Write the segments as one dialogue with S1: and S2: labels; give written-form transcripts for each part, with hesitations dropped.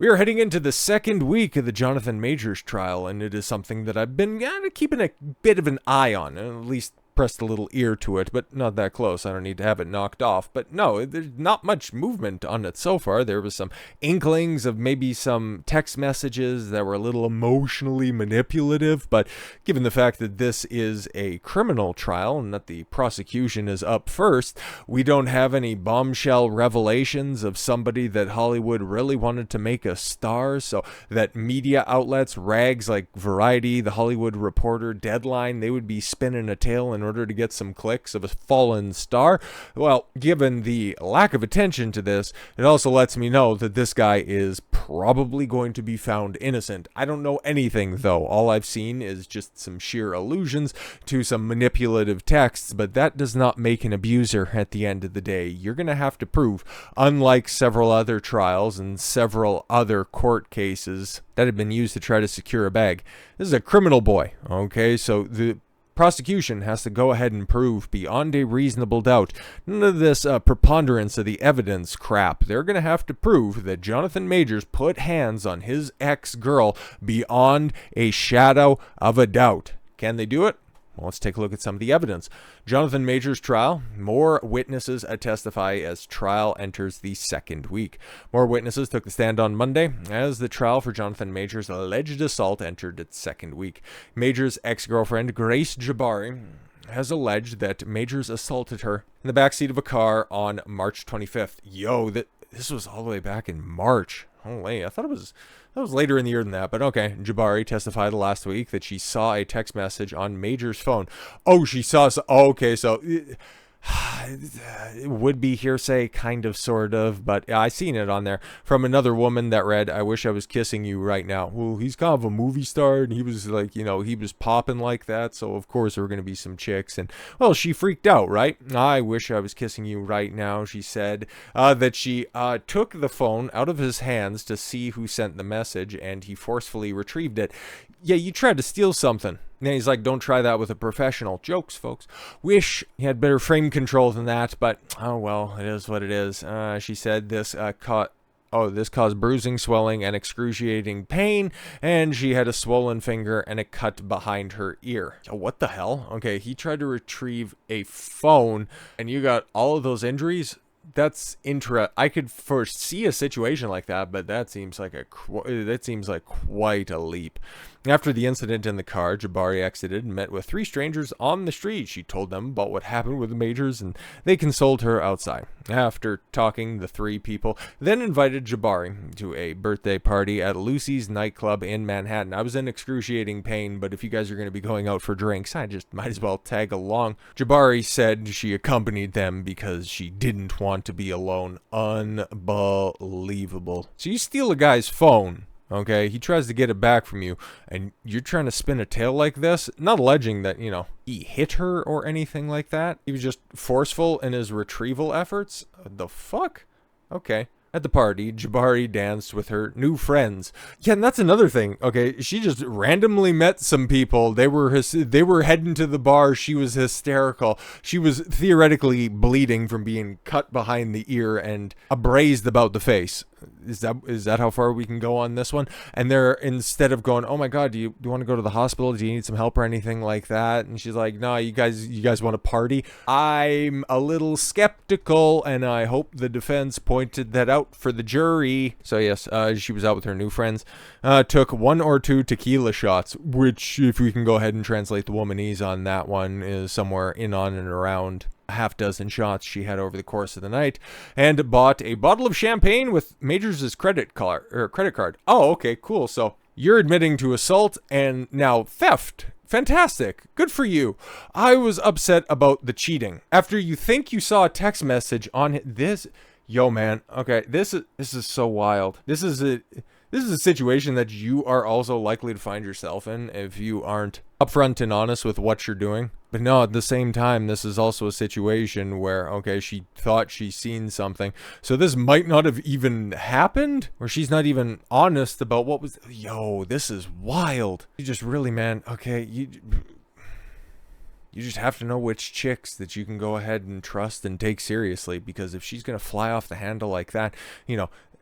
S1: We are heading into the second week of the Jonathan Majors trial, and it is something that I've been keeping a bit of an eye on, at least pressed a little ear to it, but not that close. I don't need to have it knocked off. But no, there's not much movement on it so far. There was some inklings of maybe some text messages that were a little emotionally manipulative, but given the fact that this is a criminal trial and that the prosecution is up first, we don't have any bombshell revelations of somebody that Hollywood really wanted to make a star, so that media outlets, rags like Variety, The Hollywood Reporter, Deadline, they would be spinning a tale in order to get some clicks of a fallen star. Well, given the lack of attention to this, it also lets me know that this guy is probably going to be found innocent. I don't know anything, though. All I've seen is just some sheer allusions to some manipulative texts, but that does not make an abuser at the end of the day. You're going to have to prove, unlike several other trials and several other court cases that have been used to try to secure a bag. This is a criminal boy, okay? So the prosecution has to go ahead and prove beyond a reasonable doubt. None of this preponderance of the evidence crap. They're going to have to prove that Jonathan Majors put hands on his ex-girl beyond a shadow of a doubt. Can they do it? Well, let's take a look at some of the evidence. Jonathan Majors' trial. More witnesses testify as trial enters the second week. More witnesses took the stand on Monday as the trial for Jonathan Majors' alleged assault entered its second week. Majors' ex-girlfriend, Grace Jabbari, has alleged that Majors assaulted her in the backseat of a car on March 25th. Yo, this was all the way back in March. Holy, I thought it was later in the year than that, but okay. Jabbari testified last week that she saw a text message on Major's phone. Oh, she saw. Okay, so it would be hearsay, kind of, sort of, but I seen it on there from another woman that read, "I wish I was kissing you right now." Well, he's kind of a movie star, and he was like, he was popping like that, so of course there were going to be some chicks, and well, she freaked out, right? "I wish I was kissing you right now," she said, that she took the phone out of his hands to see who sent the message, and he forcefully retrieved it. Yeah, you tried to steal something. And then he's like, don't try that with a professional. Jokes, folks. Wish he had better frame control than that, but oh well, it is what it is. She said this caused bruising, swelling, and excruciating pain, and she had a swollen finger and a cut behind her ear. Oh, what the hell? Okay, he tried to retrieve a phone, and you got all of those injuries? That's I could foresee a situation like that, but that seems like quite a leap. After the incident in the car, Jabbari exited and met with 3 strangers on the street. She told them about what happened with the Majors, and they consoled her outside. After talking, the 3 people then invited Jabbari to a birthday party at Lucy's nightclub in Manhattan. I was in excruciating pain, but if you guys are going to be going out for drinks, I just might as well tag along. Jabbari said she accompanied them because she didn't want to be alone. Unbelievable. So you steal a guy's phone. Okay, he tries to get it back from you, and you're trying to spin a tale like this? Not alleging that, he hit her or anything like that. He was just forceful in his retrieval efforts? The fuck? Okay. At the party, Jabbari danced with her new friends. Yeah, and that's another thing. Okay, she just randomly met some people. They were heading to the bar. She was hysterical. She was theoretically bleeding from being cut behind the ear and abrased about the face. Is that how far we can go on this one? And they're, instead of going, "Oh my God, do you want to go to the hospital? Do you need some help or anything like that?" And she's like, "No, you guys want to party?" I'm a little skeptical, and I hope the defense pointed that out for the jury. So yes, she was out with her new friends, took 1 or 2 tequila shots, which, if we can go ahead and translate the womanese on that one, is somewhere in, on, and around a half dozen shots she had over the course of the night, and bought a bottle of champagne with Majors' credit card. Oh, okay, cool. So you're admitting to assault and now theft. Fantastic. Good for you. I was upset about the cheating. After you think you saw a text message on this. Yo, man. Okay, this is so wild. This is a situation that you are also likely to find yourself in if you aren't upfront and honest with what you're doing. But no, at the same time, this is also a situation where, okay, she thought she's seen something. So this might not have even happened, or she's not even honest about what was. Yo, this is wild. You just really, man, okay, you just have to know which chicks that you can go ahead and trust and take seriously, because if she's going to fly off the handle like that,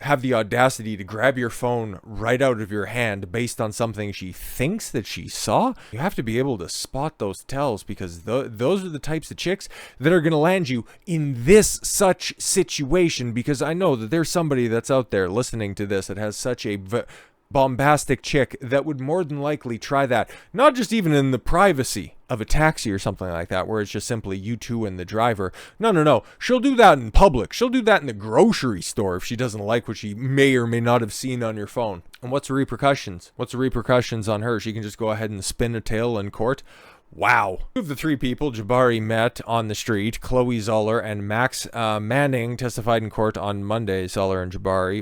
S1: have the audacity to grab your phone right out of your hand based on something she thinks that she saw, you have to be able to spot those tells, because those are the types of chicks that are going to land you in this such situation. Because I know that there's somebody that's out there listening to this that has such a bombastic chick that would more than likely try that, not just even in the privacy of a taxi or something like that, where it's just simply you two and the driver. No. She'll do that in public. She'll do that in the grocery store if she doesn't like what she may or may not have seen on your phone. And what's the repercussions? What's the repercussions on her? She can just go ahead and spin a tale in court. Wow. Two of the three people Jabbari met on the street, Chloe Zoller and Max Manning, testified in court on Monday. Zoller and Jabbari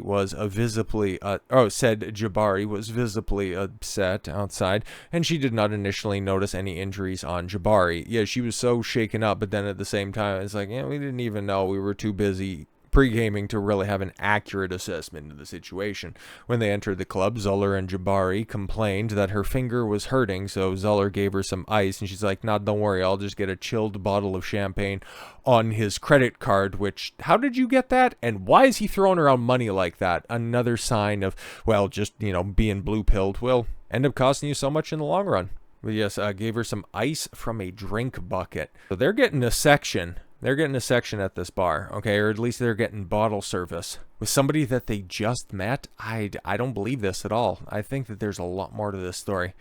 S1: said Jabbari was visibly upset outside, and she did not initially notice any injuries on Jabbari. Yeah, she was so shaken up, but then at the same time, it's like, we didn't even know. We were too busy pre-gaming to really have an accurate assessment of the situation. When they entered the club, Zoller and Jabbari complained that her finger was hurting, so Zoller gave her some ice, and she's like, "Nah, don't worry, I'll just get a chilled bottle of champagne on his credit card," which, how did you get that? And why is he throwing around money like that? Another sign of, well, just, being blue-pilled will end up costing you so much in the long run. But yes, gave her some ice from a drink bucket. So they're getting a section. They're getting a section at this bar, okay? Or at least they're getting bottle service. With somebody that they just met, I don't believe this at all. I think that there's a lot more to this story.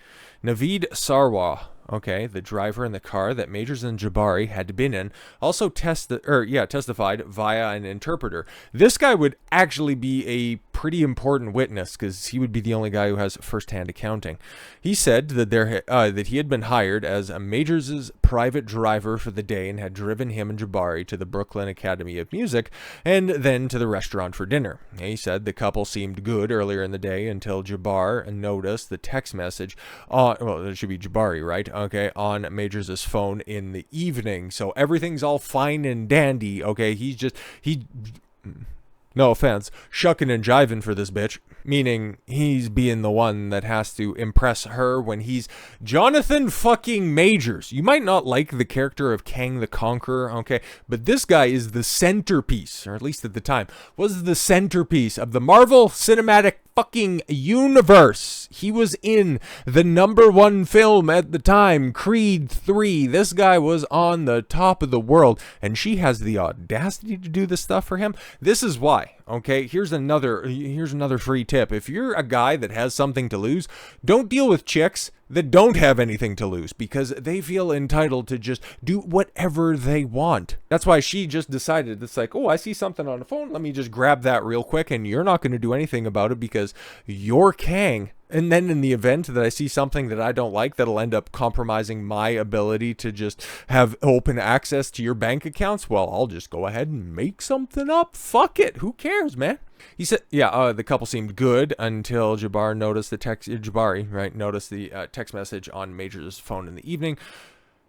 S1: Naveed Sarwar, okay, the driver in the car that Majors and Jabbari had been in, also testified via an interpreter. This guy would actually be a pretty important witness, because he would be the only guy who has first-hand accounting. He said that that he had been hired as a Majors' private driver for the day and had driven him and Jabbari to the Brooklyn Academy of Music and then to the restaurant for dinner. He said the couple seemed good earlier in the day until Jabbar noticed the text message on, well, it should be Jabbari, right? Okay, on Majors' phone in the evening. So everything's all fine and dandy, okay? No offense, shucking and jiving for this bitch. Meaning he's being the one that has to impress her when he's Jonathan fucking Majors. You might not like the character of Kang the Conqueror, okay? But this guy is the centerpiece, or at least at the time, was the centerpiece of the Marvel Cinematic fucking universe. He was in the #1 film at the time, Creed 3. This guy was on the top of the world, and she has the audacity to do this stuff for him. This is why, okay? Here's another free tip. If you're a guy that has something to lose, don't deal with chicks that don't have anything to lose, because they feel entitled to just do whatever they want. That's why she just decided, it's like, oh, I see something on the phone, let me just grab that real quick, and you're not going to do anything about it because you're Kang. And then in the event that I see something that I don't like that'll end up compromising my ability to just have open access to your bank accounts, well, I'll just go ahead and make something up. Fuck it. Who cares, man? He said, the couple seemed good until Jabbari noticed the text message on Majors' phone in the evening.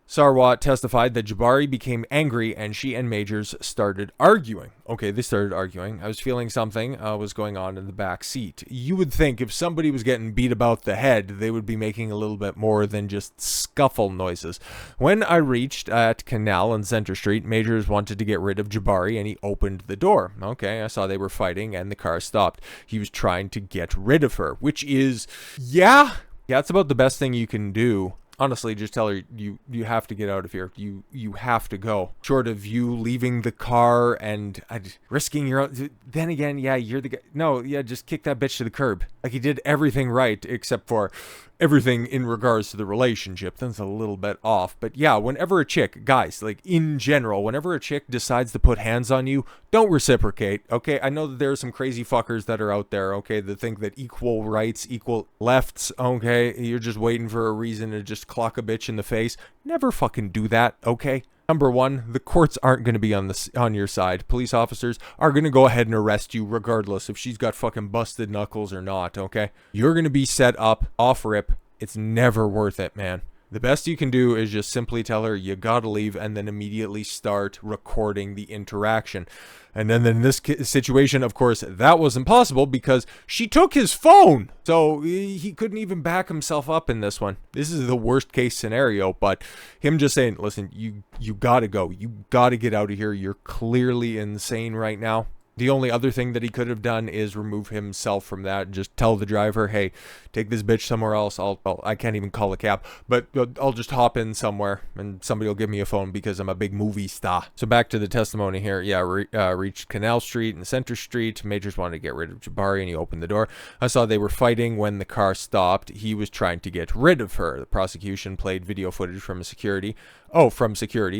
S1: Sarwat testified that Jabbari became angry and she and Majors started arguing. Okay, they started arguing. I was feeling something was going on in the back seat. You would think if somebody was getting beat about the head, they would be making a little bit more than just scuffle noises. When I reached at Canal and Center Street, Majors wanted to get rid of Jabbari and he opened the door. Okay, I saw they were fighting and the car stopped. He was trying to get rid of her, which is, yeah, it's about the best thing you can do. Honestly, just tell her you have to get out of here. You have to go. Short of you leaving the car and risking your own. Then again, yeah, you're the guy. No, yeah, just kick that bitch to the curb. Like, he did everything right except for everything in regards to the relationship. That's a little bit off. But yeah, whenever a chick, guys, like in general, whenever a chick decides to put hands on you, don't reciprocate, okay? I know that there are some crazy fuckers that are out there, okay, that think that equal rights equal lefts, okay? You're just waiting for a reason to just clock a bitch in the face. Never fucking do that, okay? Number one, the courts aren't going to be on your side. Police officers are going to go ahead and arrest you regardless if she's got fucking busted knuckles or not, okay? You're going to be set up off rip. It's never worth it, man. The best you can do is just simply tell her you gotta leave and then immediately start recording the interaction. And then in this situation, of course, that wasn't possible because she took his phone. So he couldn't even back himself up in this one. This is the worst case scenario, but him just saying, listen, you gotta go. You gotta get out of here. You're clearly insane right now. The only other thing that he could have done is remove himself from that and just tell the driver, hey, take this bitch somewhere else. I can't even call a cab, but I'll just hop in somewhere and somebody will give me a phone because I'm a big movie star. So back to the testimony here. Yeah, reached Canal Street and Center Street. Majors wanted to get rid of Jabbari and he opened the door. I saw they were fighting when the car stopped. He was trying to get rid of her. The prosecution played video footage from security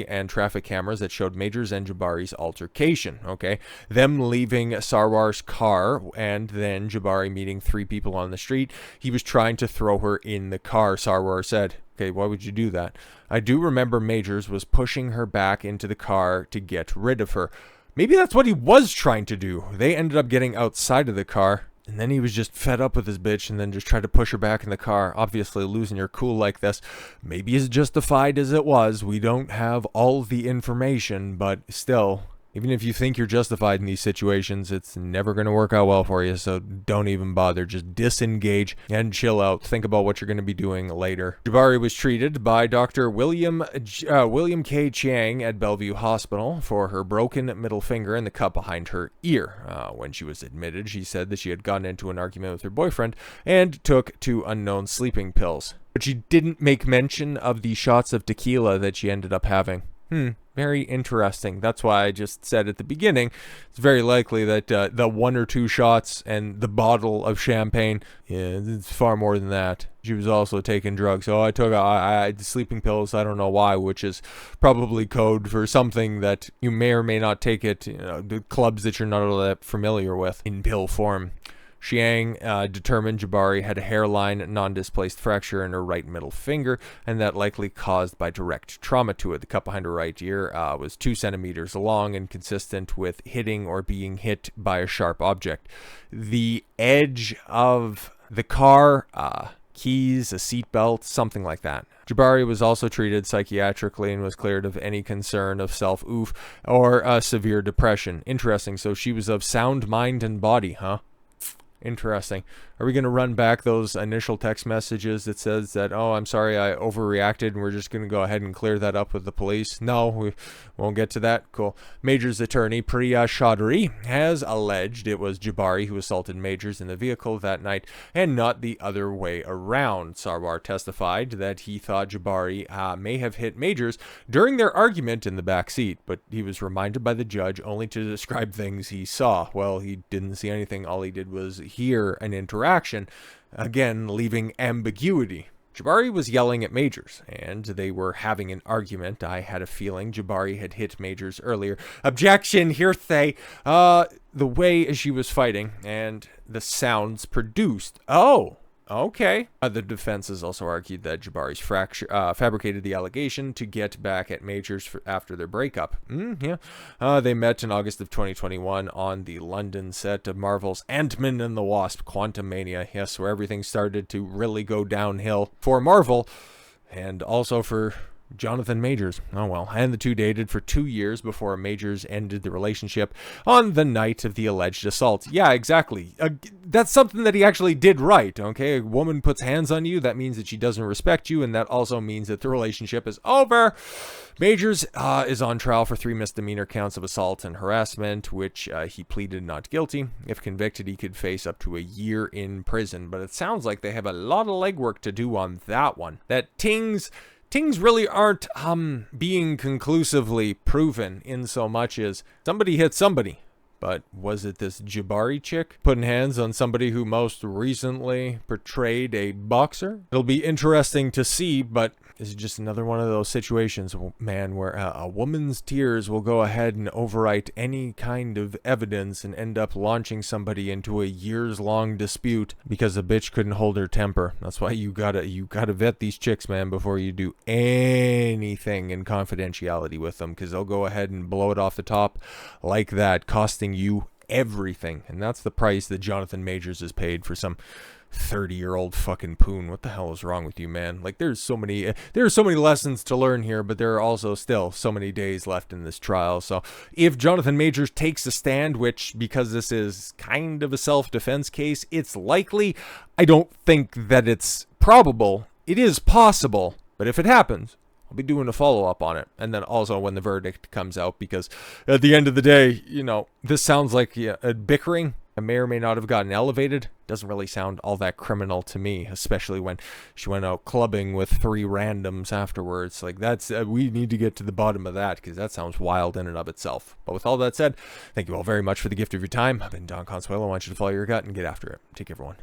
S1: and traffic cameras that showed Majors and Jabbari's altercation. Okay, them leaving Sarwar's car and then Jabbari meeting 3 people on the street. He was trying to throw her in the car, Sarwar said. Okay, why would you do that? I do remember Majors was pushing her back into the car to get rid of her. Maybe that's what he was trying to do. They ended up getting outside of the car. And then he was just fed up with his bitch and then just tried to push her back in the car. Obviously, losing your cool like this, maybe as justified as it was. We don't have all the information, but still, even if you think you're justified in these situations, it's never going to work out well for you, so don't even bother. Just disengage and chill out. Think about what you're going to be doing later. Jabbari was treated by Dr. William K. Chang at Bellevue Hospital for her broken middle finger and the cut behind her ear. When she was admitted, she said that she had gotten into an argument with her boyfriend and took 2 unknown sleeping pills. But she didn't make mention of the shots of tequila that she ended up having. Very interesting. That's why I just said at the beginning, it's very likely that the 1 or 2 shots and the bottle of champagne, it's far more than that. She was also taking drugs. So I took sleeping pills, I don't know why, which is probably code for something that you may or may not take it, the clubs that you're not all that familiar with in pill form. Chiang determined Jabbari had a hairline non-displaced fracture in her right middle finger, and that likely caused by direct trauma to it. The cut behind her right ear was 2 centimeters long and consistent with hitting or being hit by a sharp object. The edge of the car, keys, a seatbelt, something like that. Jabbari was also treated psychiatrically and was cleared of any concern of self-oof or severe depression. Interesting. So she was of sound mind and body, huh? Interesting. Are we going to run back those initial text messages that says that, oh, I'm sorry, I overreacted, and we're just going to go ahead and clear that up with the police? No, we won't get to that. Cool. Major's attorney, Priya Chaudhary, has alleged it was Jabbari who assaulted Majors in the vehicle that night and not the other way around. Sarwar testified that he thought Jabbari may have hit Majors during their argument in the back seat, but he was reminded by the judge only to describe things he saw. Well, he didn't see anything. All he did was hear an interaction, again leaving ambiguity. Jabbari was yelling at Majors, and they were having an argument. I had a feeling Jabbari had hit Majors earlier. Objection, hearsay. The way she was fighting and the sounds produced. Oh, okay. The defense has also argued that Jabbari's fabricated the allegation to get back at Majors after their breakup. Yeah. They met in August of 2021 on the London set of Marvel's Ant-Man and the Wasp: Quantumania. Yes, where everything started to really go downhill for Marvel and also for Jonathan Majors. Oh well. And the two dated for 2 years before Majors ended the relationship on the night of the alleged assault. Yeah, exactly. That's something that he actually did right, okay? A woman puts hands on you, that means that she doesn't respect you, and that also means that the relationship is over. Majors is on trial for 3 misdemeanor counts of assault and harassment, which he pleaded not guilty. If convicted, he could face up to a year in prison, but it sounds like they have a lot of legwork to do on that one. That Things really aren't being conclusively proven in so much as somebody hit somebody. But was it this Jabbari chick putting hands on somebody who most recently portrayed a boxer? It'll be interesting to see, but this is just another one of those situations, man, where a woman's tears will go ahead and overwrite any kind of evidence and end up launching somebody into a years-long dispute because a bitch couldn't hold her temper. That's why you gotta vet these chicks, man, before you do anything in confidentiality with them, because they'll go ahead and blow it off the top like that, costing you everything. And that's the price that Jonathan Majors has paid for some 30-year-old fucking poon. What the hell is wrong with you, man? Like, there's so many lessons to learn here, but there are also still so many days left in this trial. So if Jonathan Majors takes a stand, which, because this is kind of a self-defense case, it's likely, I don't think that it's probable. It is possible, but if it happens, I'll be doing a follow-up on it. And then also when the verdict comes out, because at the end of the day, you know, this sounds like a bickering. I may or may not have gotten elevated. Doesn't really sound all that criminal to me, especially when she went out clubbing with 3 randoms afterwards. Like, that's, we need to get to the bottom of that, because that sounds wild in and of itself. But with all that said, thank you all very much for the gift of your time. I've been Don Consuelo. I want you to follow your gut and get after it. Take care, everyone.